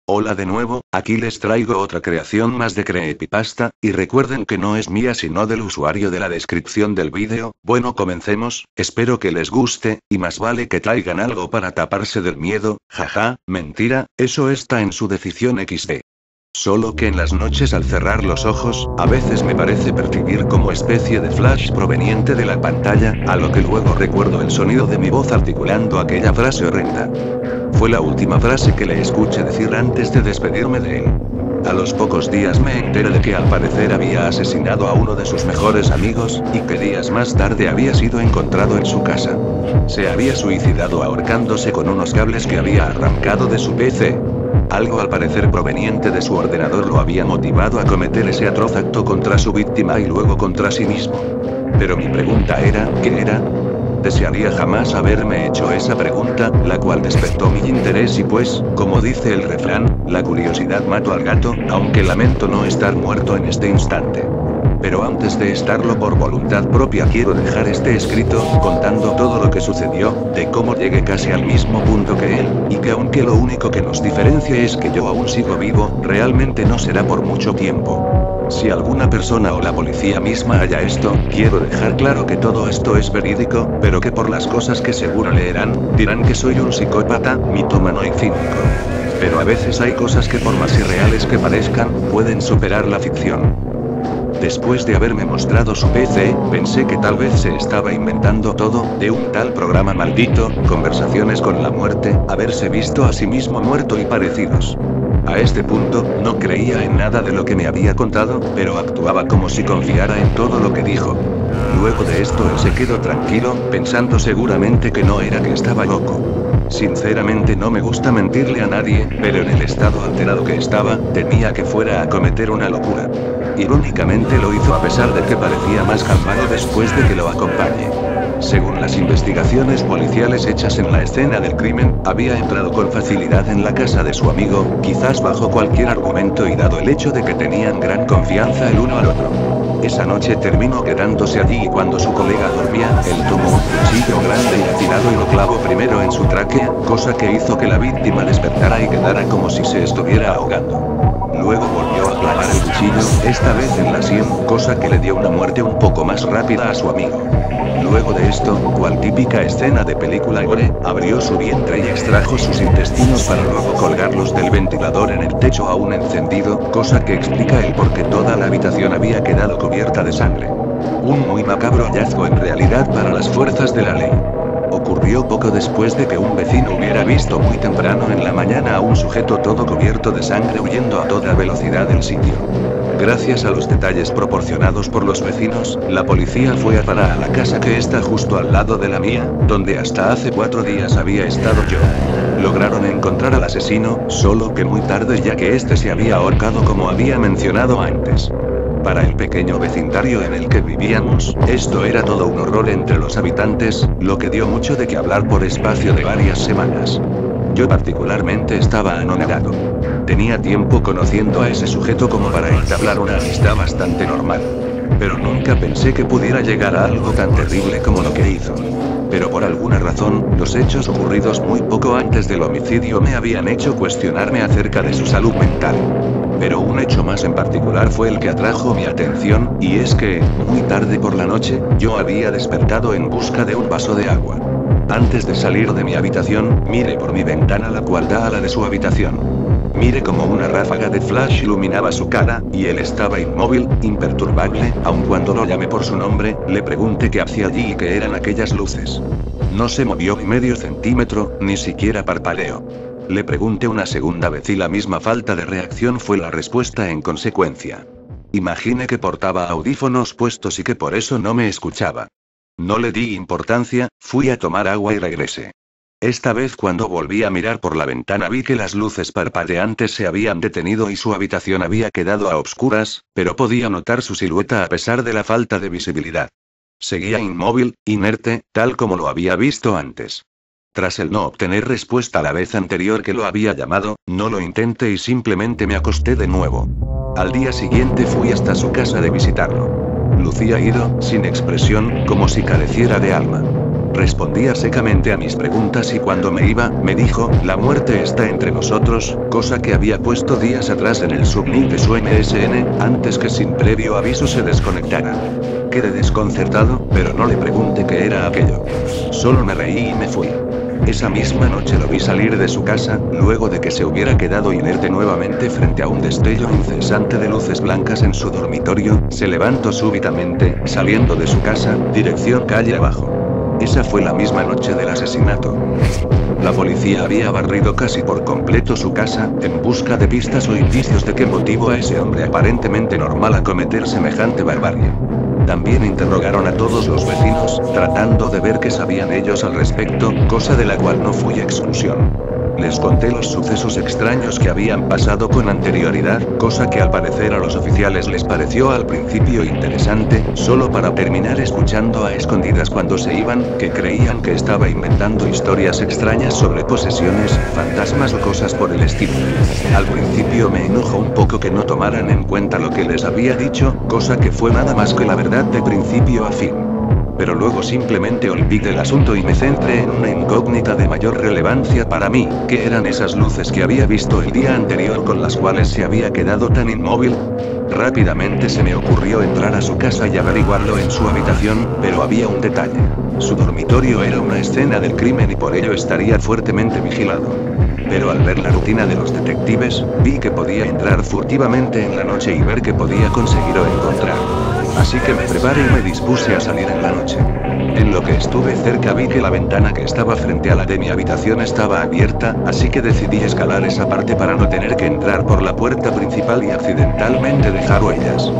Hola de nuevo, aquí les traigo otra creación más de Creepypasta, y recuerden que no es mía sino del usuario de la descripción del vídeo. Bueno, comencemos, espero que les guste, y más vale que traigan algo para taparse del miedo, jaja, mentira, eso está en su decisión XD. Solo que en las noches al cerrar los ojos, a veces me parece percibir como especie de flash proveniente de la pantalla, a lo que luego recuerdo el sonido de mi voz articulando aquella frase horrenda. Fue la última frase que le escuché decir antes de despedirme de él. A los pocos días me enteré de que al parecer había asesinado a uno de sus mejores amigos, y que días más tarde había sido encontrado en su casa. Se había suicidado ahorcándose con unos cables que había arrancado de su PC. Algo al parecer proveniente de su ordenador lo había motivado a cometer ese atroz acto contra su víctima y luego contra sí mismo. Pero mi pregunta era, ¿qué era? Desearía jamás haberme hecho esa pregunta, la cual despertó mi interés y pues, como dice el refrán, la curiosidad mató al gato, aunque lamento no estar muerto en este instante. Pero antes de estarlo por voluntad propia quiero dejar este escrito, contando todo lo que sucedió, de cómo llegué casi al mismo punto que él, y que aunque lo único que nos diferencia es que yo aún sigo vivo, realmente no será por mucho tiempo. Si alguna persona o la policía misma haya esto, quiero dejar claro que todo esto es verídico, pero que por las cosas que seguro leerán, dirán que soy un psicópata, mitómano y cínico. Pero a veces hay cosas que por más irreales que parezcan, pueden superar la ficción. Después de haberme mostrado su PC, pensé que tal vez se estaba inventando todo, de un tal programa maldito, conversaciones con la muerte, haberse visto a sí mismo muerto y parecidos. A este punto, no creía en nada de lo que me había contado, pero actuaba como si confiara en todo lo que dijo. Luego de esto él se quedó tranquilo, pensando seguramente que no era que estaba loco. Sinceramente no me gusta mentirle a nadie, pero en el estado alterado que estaba, temía que fuera a cometer una locura. Irónicamente lo hizo a pesar de que parecía más calmado después de que lo acompañe. Según las investigaciones policiales hechas en la escena del crimen, había entrado con facilidad en la casa de su amigo, quizás bajo cualquier argumento y dado el hecho de que tenían gran confianza el uno al otro. Esa noche terminó quedándose allí y cuando su colega dormía, él tomó un cuchillo grande y afilado y lo clavó primero en su tráquea, cosa que hizo que la víctima despertara y quedara como si se estuviera ahogando. Luego volvió a clavar el cuchillo, esta vez en la sien, cosa que le dio una muerte un poco más rápida a su amigo. Luego de esto, cual típica escena de película gore, abrió su vientre y extrajo sus intestinos para luego colgarlos del ventilador en el techo aún encendido, cosa que explica el por qué toda la habitación había quedado cubierta de sangre. Un muy macabro hallazgo en realidad para las fuerzas de la ley. Ocurrió poco después de que un vecino hubiera visto muy temprano en la mañana a un sujeto todo cubierto de sangre huyendo a toda velocidad del sitio. Gracias a los detalles proporcionados por los vecinos, la policía fue a parar a la casa que está justo al lado de la mía, donde hasta hace 4 días había estado yo. Lograron encontrar al asesino, solo que muy tarde ya que este se había ahorcado como había mencionado antes. Para el pequeño vecindario en el que vivíamos, esto era todo un horror entre los habitantes, lo que dio mucho de qué hablar por espacio de varias semanas. Yo particularmente estaba anonadado. Tenía tiempo conociendo a ese sujeto como para entablar una amistad bastante normal. Pero nunca pensé que pudiera llegar a algo tan terrible como lo que hizo. Pero por alguna razón, los hechos ocurridos muy poco antes del homicidio me habían hecho cuestionarme acerca de su salud mental. Pero un hecho más en particular fue el que atrajo mi atención, y es que, muy tarde por la noche, yo había despertado en busca de un vaso de agua. Antes de salir de mi habitación, miré por mi ventana la cual da a la de su habitación. Miré como una ráfaga de flash iluminaba su cara, y él estaba inmóvil, imperturbable, aun cuando lo llamé por su nombre, le pregunté qué hacía allí y qué eran aquellas luces. No se movió ni medio centímetro, ni siquiera parpadeó. Le pregunté una segunda vez y la misma falta de reacción fue la respuesta en consecuencia. Imaginé que portaba audífonos puestos y que por eso no me escuchaba. No le di importancia, fui a tomar agua y regresé. Esta vez cuando volví a mirar por la ventana vi que las luces parpadeantes se habían detenido y su habitación había quedado a obscuras, pero podía notar su silueta a pesar de la falta de visibilidad. Seguía inmóvil, inerte, tal como lo había visto antes. Tras el no obtener respuesta a la vez anterior que lo había llamado, no lo intenté y simplemente me acosté de nuevo. Al día siguiente fui hasta su casa de visitarlo. Lucía ido, sin expresión, como si careciera de alma. Respondía secamente a mis preguntas y cuando me iba, me dijo, la muerte está entre nosotros, cosa que había puesto días atrás en el subnick de su MSN, antes que sin previo aviso se desconectara. Quedé desconcertado, pero no le pregunté qué era aquello. Solo me reí y me fui. Esa misma noche lo vi salir de su casa, luego de que se hubiera quedado inerte nuevamente frente a un destello incesante de luces blancas en su dormitorio, se levantó súbitamente, saliendo de su casa, dirección calle abajo. Esa fue la misma noche del asesinato. La policía había barrido casi por completo su casa, en busca de pistas o indicios de qué motivó a ese hombre aparentemente normal a cometer semejante barbarie. También interrogaron a todos los vecinos, tratando de ver qué sabían ellos al respecto, cosa de la cual no fui exclusión. Les conté los sucesos extraños que habían pasado con anterioridad, cosa que al parecer a los oficiales les pareció al principio interesante, solo para terminar escuchando a escondidas cuando se iban, que creían que estaba inventando historias extrañas sobre posesiones, fantasmas o cosas por el estilo. Al principio me enojó un poco que no tomaran en cuenta lo que les había dicho, cosa que fue nada más que la verdad de principio a fin. Pero luego simplemente olvidé el asunto y me centré en una incógnita de mayor relevancia para mí, que eran esas luces que había visto el día anterior con las cuales se había quedado tan inmóvil. Rápidamente se me ocurrió entrar a su casa y averiguarlo en su habitación, pero había un detalle. Su dormitorio era una escena del crimen y por ello estaría fuertemente vigilado. Pero al ver la rutina de los detectives, vi que podía entrar furtivamente en la noche y ver qué podía conseguir o encontrar. Así que me preparé y me dispuse a salir en la noche. En lo que estuve cerca vi que la ventana que estaba frente a la de mi habitación estaba abierta, así que decidí escalar esa parte para no tener que entrar por la puerta principal y accidentalmente dejar huellas.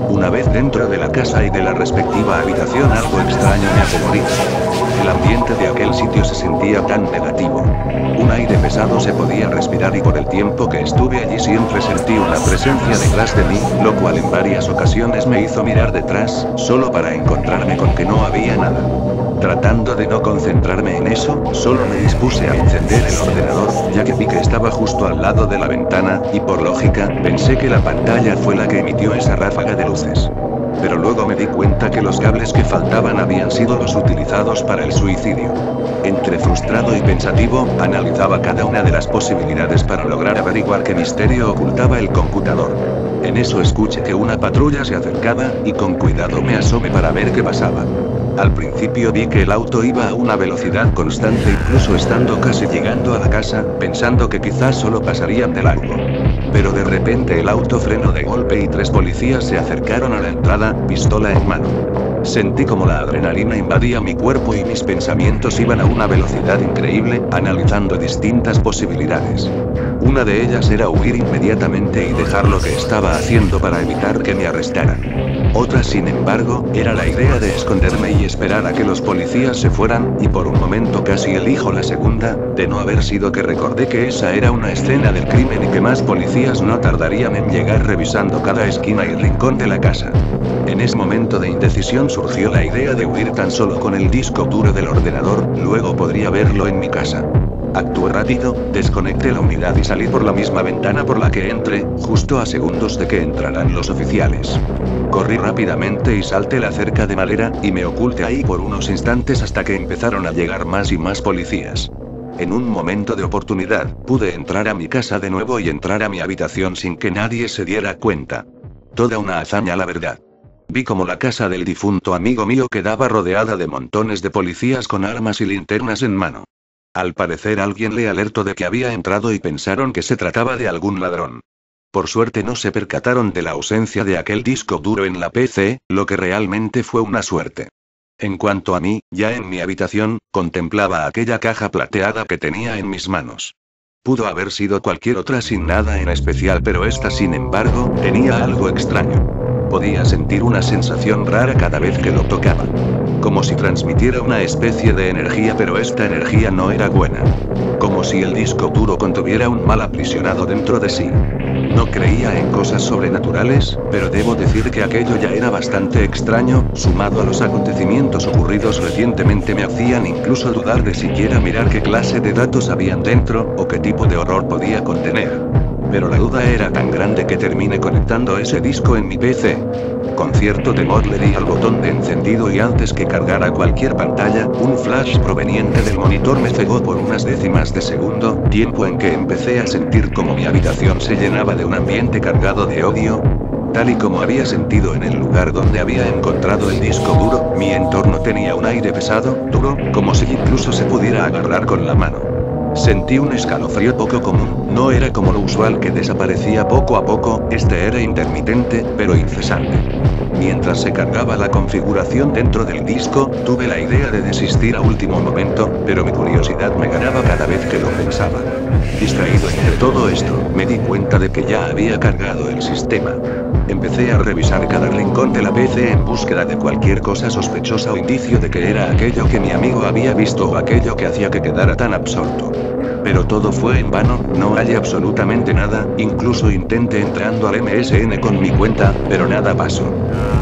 Una vez dentro de la casa y de la respectiva habitación algo extraño me atemoriza. El ambiente de aquel sitio se sentía tan negativo. Un aire pesado se podía respirar y por el tiempo que estuve allí siempre sentí una presencia detrás de mí, lo cual en varias ocasiones me hizo mirar detrás, solo para encontrarme con que no había nada. Tratando de no concentrarme en eso, solo me dispuse a encender el ordenador, ya que vi que estaba justo al lado de la ventana, y por lógica, pensé que la pantalla fue la que emitió esa ráfaga de luces. Pero luego me di cuenta que los cables que faltaban habían sido los utilizados para el suicidio. Entre frustrado y pensativo, analizaba cada una de las posibilidades para lograr averiguar qué misterio ocultaba el computador. En eso escuché que una patrulla se acercaba, y con cuidado me asomé para ver qué pasaba. Al principio vi que el auto iba a una velocidad constante incluso estando casi llegando a la casa, pensando que quizás solo pasarían de largo. Pero de repente el auto frenó de golpe y 3 policías se acercaron a la entrada, pistola en mano. Sentí como la adrenalina invadía mi cuerpo y mis pensamientos iban a una velocidad increíble, analizando distintas posibilidades. Una de ellas era huir inmediatamente y dejar lo que estaba haciendo para evitar que me arrestaran. Otra, sin embargo, era la idea de esconderme y esperar a que los policías se fueran, y por un momento casi elijo la segunda, de no haber sido que recordé que esa era una escena del crimen y que más policías no tardarían en llegar revisando cada esquina y rincón de la casa. En ese momento de indecisión surgió la idea de huir tan solo con el disco duro del ordenador, luego podría verlo en mi casa. Actué rápido, desconecté la unidad y salí por la misma ventana por la que entré, justo a segundos de que entraran los oficiales. Corrí rápidamente y salté la cerca de madera, y me oculté ahí por unos instantes hasta que empezaron a llegar más y más policías. En un momento de oportunidad, pude entrar a mi casa de nuevo y entrar a mi habitación sin que nadie se diera cuenta. Toda una hazaña, la verdad. Vi como la casa del difunto amigo mío quedaba rodeada de montones de policías con armas y linternas en mano. Al parecer alguien le alertó de que había entrado y pensaron que se trataba de algún ladrón. Por suerte no se percataron de la ausencia de aquel disco duro en la PC, lo que realmente fue una suerte. En cuanto a mí, ya en mi habitación, contemplaba aquella caja plateada que tenía en mis manos. Pudo haber sido cualquier otra sin nada en especial, pero esta, sin embargo, tenía algo extraño. Podía sentir una sensación rara cada vez que lo tocaba. Como si transmitiera una especie de energía, pero esta energía no era buena. Como si el disco duro contuviera un mal aprisionado dentro de sí. No creía en cosas sobrenaturales, pero debo decir que aquello ya era bastante extraño, sumado a los acontecimientos ocurridos recientemente me hacían incluso dudar de siquiera mirar qué clase de datos habían dentro, o qué tipo de horror podía contener. pero la duda era tan grande que terminé conectando ese disco en mi PC. Con cierto temor le di al botón de encendido y antes que cargara cualquier pantalla, un flash proveniente del monitor me cegó por unas décimas de segundo, tiempo en que empecé a sentir como mi habitación se llenaba de un ambiente cargado de odio. Tal y como había sentido en el lugar donde había encontrado el disco duro, mi entorno tenía un aire pesado, duro, como si incluso se pudiera agarrar con la mano. Sentí un escalofrío poco común, no era como lo usual que desaparecía poco a poco, este era intermitente, pero incesante. Mientras se cargaba la configuración dentro del disco, tuve la idea de desistir a último momento, pero mi curiosidad me ganaba cada vez que lo pensaba. Distraído entre todo esto, me di cuenta de que ya había cargado el sistema. Empecé a revisar cada rincón de la PC en búsqueda de cualquier cosa sospechosa o indicio de que era aquello que mi amigo había visto o aquello que hacía que quedara tan absorto. Pero todo fue en vano, no hallé absolutamente nada, incluso intenté entrando al MSN con mi cuenta, pero nada pasó.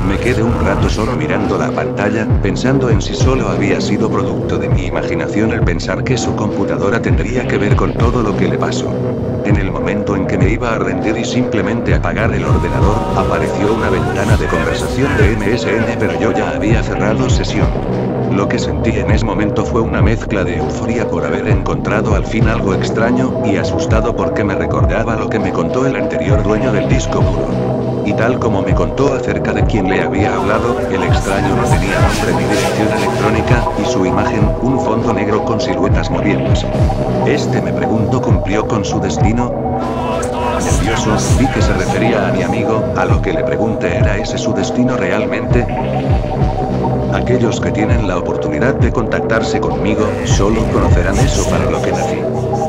Me quedé un rato solo mirando la pantalla, pensando en si solo había sido producto de mi imaginación el pensar que su computadora tendría que ver con todo lo que le pasó. En el momento en que me iba a rendir y simplemente apagar el ordenador, apareció una ventana de conversación de MSN, pero yo ya había cerrado sesión. Lo que sentí en ese momento fue una mezcla de euforia por haber encontrado al fin algo extraño, y asustado porque me recordaba lo que me contó el anterior dueño del disco duro. Y tal como me contó acerca de quien le había hablado, el extraño no tenía nombre ni dirección electrónica, y su imagen, un fondo negro con siluetas moviéndose. Me preguntó, ¿cumplió con su destino? Nervioso, vi que se refería a mi amigo, a lo que le pregunté, ¿era ese su destino realmente? Aquellos que tienen la oportunidad de contactarse conmigo, solo conocerán eso para lo que nací.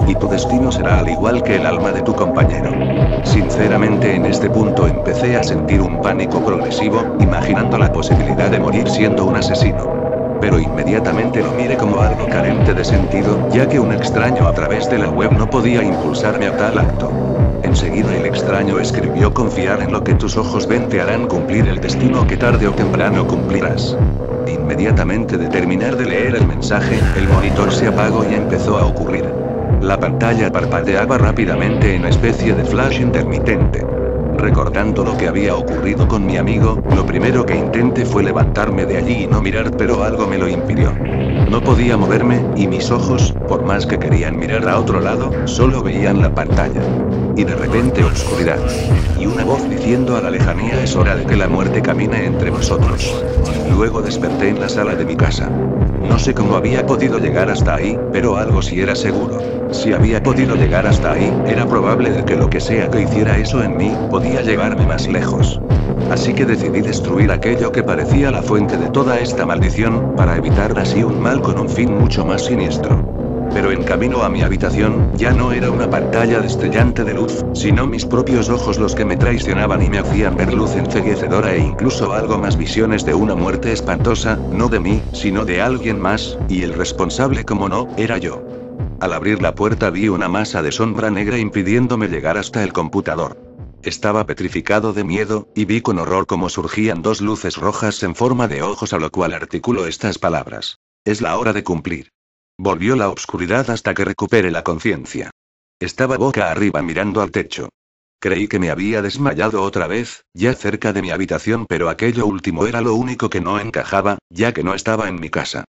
Y tu destino será al igual que el alma de tu compañero. Sinceramente en este punto empecé a sentir un pánico progresivo, imaginando la posibilidad de morir siendo un asesino. Pero inmediatamente lo miré como algo carente de sentido, ya que un extraño a través de la web no podía impulsarme a tal acto. Enseguida el extraño escribió: confiar en lo que tus ojos ven te harán cumplir el destino que tarde o temprano cumplirás. Inmediatamente de terminar de leer el mensaje, el monitor se apagó y empezó a ocurrir. La pantalla parpadeaba rápidamente en especie de flash intermitente. Recordando lo que había ocurrido con mi amigo, lo primero que intenté fue levantarme de allí y no mirar, pero algo me lo impidió. No podía moverme, y mis ojos, por más que querían mirar a otro lado, solo veían la pantalla. Y de repente oscuridad. Y una voz diciendo a la lejanía: es hora de que la muerte camine entre vosotros. Luego desperté en la sala de mi casa. No sé cómo había podido llegar hasta ahí, pero algo sí era seguro. Si había podido llegar hasta ahí, era probable de que lo que sea que hiciera eso en mí, podía llevarme más lejos. Así que decidí destruir aquello que parecía la fuente de toda esta maldición, para evitar así un mal con un fin mucho más siniestro. Pero en camino a mi habitación, ya no era una pantalla destellante de luz, sino mis propios ojos los que me traicionaban y me hacían ver luz enceguecedora e incluso algo más, visiones de una muerte espantosa, no de mí, sino de alguien más, y el responsable, como no, era yo. Al abrir la puerta vi una masa de sombra negra impidiéndome llegar hasta el computador. Estaba petrificado de miedo, y vi con horror cómo surgían dos luces rojas en forma de ojos, a lo cual articuló estas palabras: es la hora de cumplir. Volvió la obscuridad hasta que recuperé la conciencia. Estaba boca arriba mirando al techo. Creí que me había desmayado otra vez, ya cerca de mi habitación, pero aquello último era lo único que no encajaba, ya que no estaba en mi casa.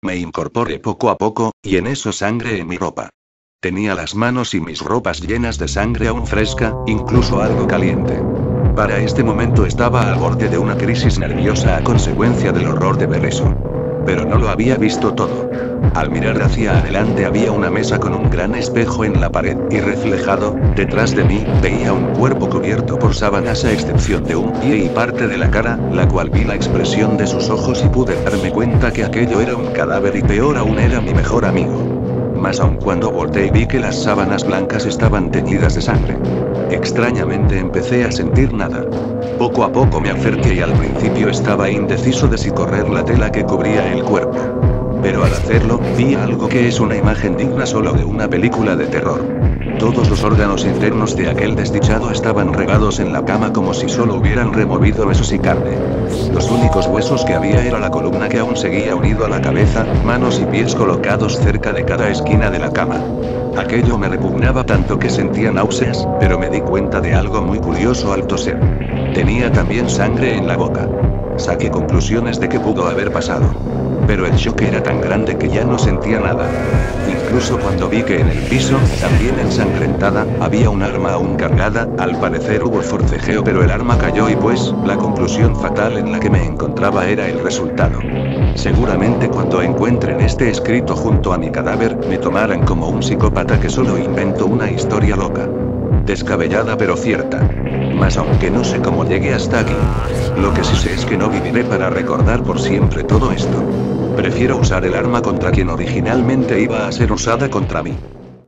Me incorporé poco a poco, y en eso sangre en mi ropa. Tenía las manos y mis ropas llenas de sangre aún fresca, incluso algo caliente. Para este momento estaba al borde de una crisis nerviosa a consecuencia del horror de ver eso. Pero no lo había visto todo. Al mirar hacia adelante había una mesa con un gran espejo en la pared, y reflejado, detrás de mí, veía un cuerpo cubierto por sábanas a excepción de un pie y parte de la cara, la cual vi la expresión de sus ojos y pude darme cuenta que aquello era un cadáver y peor aún era mi mejor amigo. Más aún cuando volteé y vi que las sábanas blancas estaban teñidas de sangre. Extrañamente empecé a sentir nada. Poco a poco me acerqué y al principio estaba indeciso de si correr la tela que cubría el cuerpo. Pero al hacerlo, vi algo que es una imagen digna solo de una película de terror. Todos los órganos internos de aquel desdichado estaban regados en la cama como si solo hubieran removido huesos y carne. Los únicos huesos que había era la columna que aún seguía unido a la cabeza, manos y pies colocados cerca de cada esquina de la cama. Aquello me repugnaba tanto que sentía náuseas, pero me di cuenta de algo muy curioso al toser. Tenía también sangre en la boca. Saqué conclusiones de qué pudo haber pasado. Pero el shock era tan grande que ya no sentía nada. Incluso cuando vi que en el piso, también ensangrentada, había un arma aún cargada, al parecer hubo forcejeo pero el arma cayó y pues, la conclusión fatal en la que me encontraba era el resultado. Seguramente cuando encuentren este escrito junto a mi cadáver, me tomarán como un psicópata que solo inventó una historia loca. Descabellada pero cierta. Mas aunque no sé cómo llegué hasta aquí. Lo que sí sé es que no viviré para recordar por siempre todo esto. Prefiero usar el arma contra quien originalmente iba a ser usada contra mí.